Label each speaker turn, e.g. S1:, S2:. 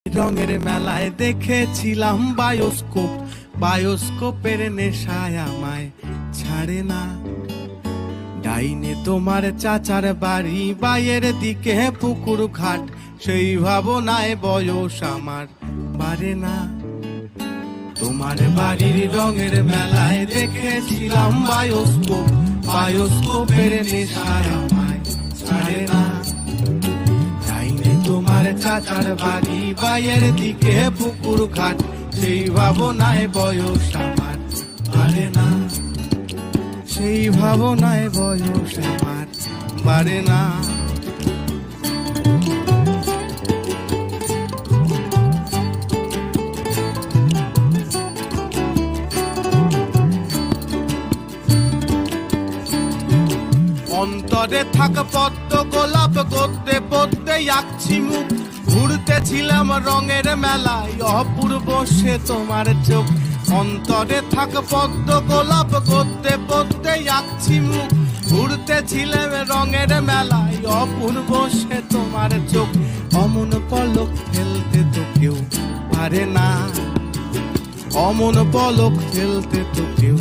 S1: রঙের মেলায় দেখেছিলাম বায়োস্কোপ, বায়োস্কোপের নেশায় আমায় ছাড়ে না। ডাইনে তোমার চাচার বাড়ি, বাইয়ের দিকে পুকুর ঘাট, সেই ভাবনায় বয়স আমার বাড়ে না। তোমার বাড়ির রঙের মেলায় দেখেছিলাম বায়োস্কোপ, বায়োস্কোপের নেশায় আমায় ছাড়ে না। ডাইনে তোমার চাচার বাড়ি, বাইয়ের দিকে পুকুর ঘাট, সেই ভাবনায় বয়স আমার বাড়ে না। সেই ভাবনায় বয়স আমার বাড়ে না। অন্তরে থাক পদ্ম গোলাপ, গদ্যে পদ্মে আঁকছি মুখ, ঘুরতেছিলাম রঙের মেলায় অপূর্ব সে তোমার চোখ। অন্তরে থাক পদ্ম গোলাপ, গদ্যে পদ্মে আঁকছি মুখ, ঘুরতেছিলাম রঙের মেলায় অপূর্ব সে তোমার চোখ। অমন পলক ফেলতে তো কেউ পারে না, অমন পলক ফেলতে তো কেউ